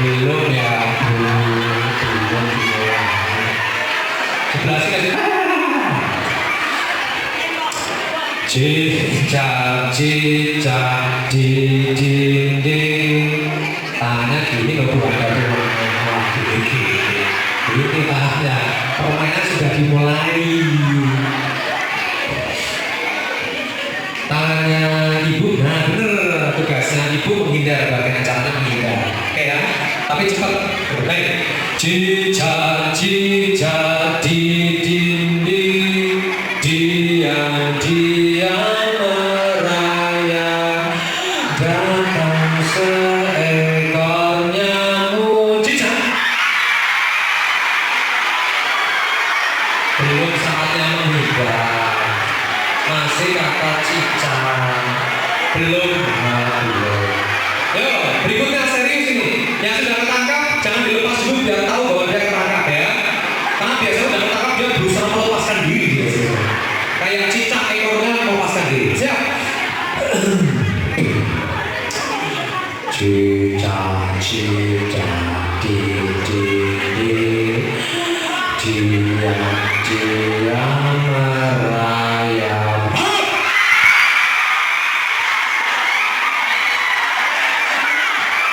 Belum ya, belum dimulai. Jelasin aja. Cicak di dinding. Tangannya gini loh, bukan dari wah gini. Ini tahapnya, permainan sudah dimulai. Tangannya ibu, nah bener, tugasnya ibu menghindar, bagian caranya menghindar. Oke ya, tapi cepat. Baik. Cicak di dinding, diam-diam merayap, datang seekor nyamuk. Cicak. Belum saatnya menghindar, masih kata cicak. Belum. Yo, berikutnya serius ini. Yang sudah ketangkap jangan dilepas dulu biar tahu bahwa dia ketangkap ya. Karena biasanya sudah ketangkap dia berusaha melepaskan diri biasanya. Kayak cicak ekornya melepaskan diri. Siap? Cicak di dinding, diam-diam merayap.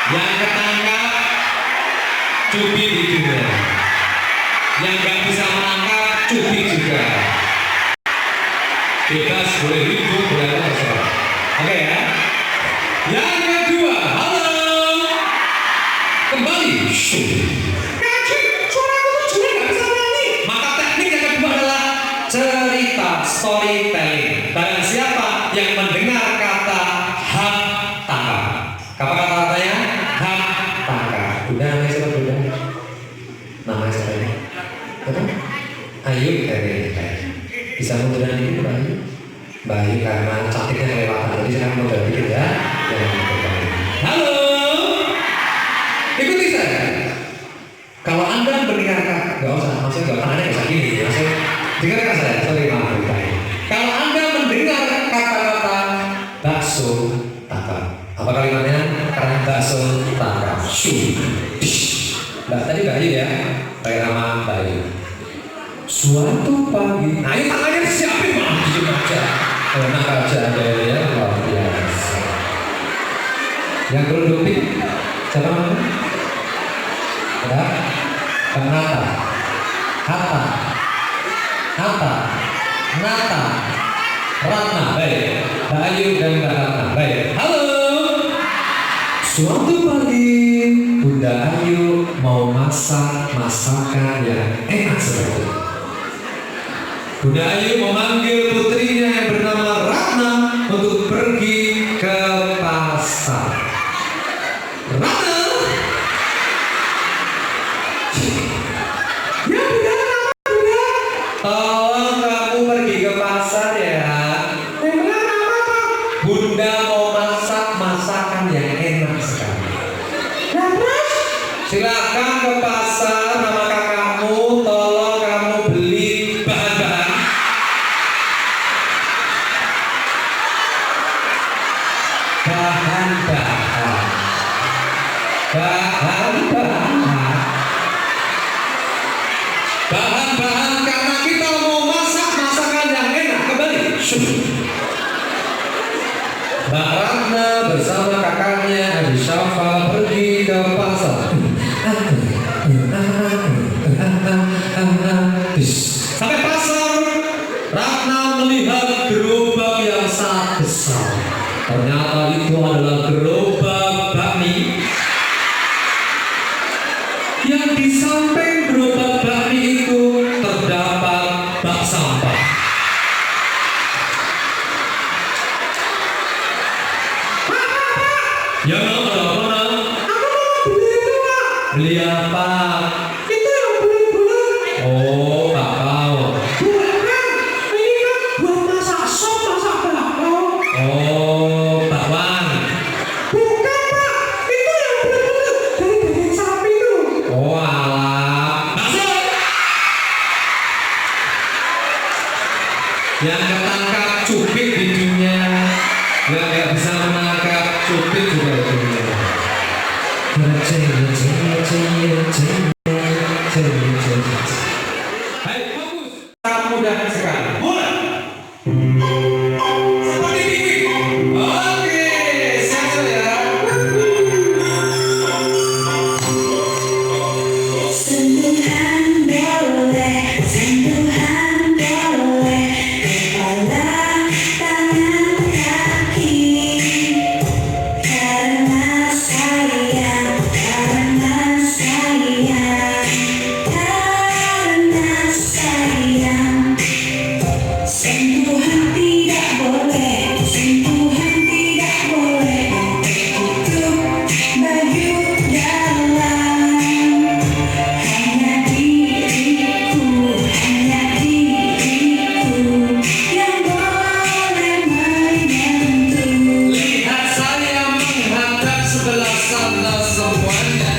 Yang ketangkap cubit hidungnya, yang nggak bisa menangkap cubit juga. Bebas, boleh hidup, boleh apa saja. Oke ya. Yang kedua, halo, kembali. Kaji, suaraku tuh juga nggak bisa nyanyi. Maka teknik yang kedua adalah cerita, storytelling. Barang siapa yang mendengar kata hak tangkap. Apa kata-katanya? Hak tangkap. Bunda namanya siapa Bunda? Namanya siapa ini? Apa? Ayu kayaknya. Bisa munduran dikit Mbak Ayu? Mbak Ayu karena cantiknya kelewatan. Jadi saya mau mundur dikit ya. Halo. Ikuti saya. Kalau Anda mendengar kata, nggak usah, maksudnya nggak tangannya nggak usah gini. Maksudnya dengarkan saya. Sorry maaf bertanya. Kalau Anda mendengar kata-kata bakso tangkap. Apa kalimatnya? Karena bakso tangkap. Mbak tadi Mbak Ayu ya, pakai nama Mbak Ayu. Suatu pagi, nah ini tangannya siapin malah diem aja. Enak aja ya, luar biasa. Yang kerudung siapa namanya? Ada? Nata, Hatta, Nata, Ratna, baik. Mbak Ayu dan Mbak Ratna, baik. Halo. Suatu pagi, Bunda Ayu mau masak masakan yang enak sekali. Bunda Ayu memanggil putrinya yang bernama Ratna untuk pergi ke pasar. Ratna, ya Bunda, tolong kamu pergi ke pasar ya. Bunda mau masak masakan yang enak sekali. Silakan ke pasar sama kakakmu, tolong kamu beli bahan-bahan. Bahan-bahan karena kita mau masak masakan yang enak. Kembali. Mbak Ratna bersama kakaknya Adi Syafa pergi ke pasar. Sampai pasar, Ratna melihat gerobak yang sangat besar. Ternyata itu adalah gerobak bakmi. Yang di samping gerobak bakmi itu terdapat bak sampah. Ya ada apa? Beli apa? Itu yang bulat-bulat. Oh, tak tahu. Bukan, ini kan buat masak sop, masak bakso. Oh, bakwan. Bukan Pak, itu yang bulat-bulat dari daging sapi itu. Oh alah, bakso. Yang ketangkap cubit hidungnya, yang nggak bisa menangkap cubit juga hidungnya. Hai, fokus. Sangat mudah sekali. Mulai. Seperti TV. Oke, siap ya. Sentuhan boleh, sentuhan boleh, kepala, tangan, kaki. Karena sayang, karena sayang, karena sayang. Sentuhan tidak boleh, sentuhan tidak boleh. Tutup baju dalam. Hanya diriku yang boleh menyentuh. Lihat saya menghadap sebelah sana semuanya.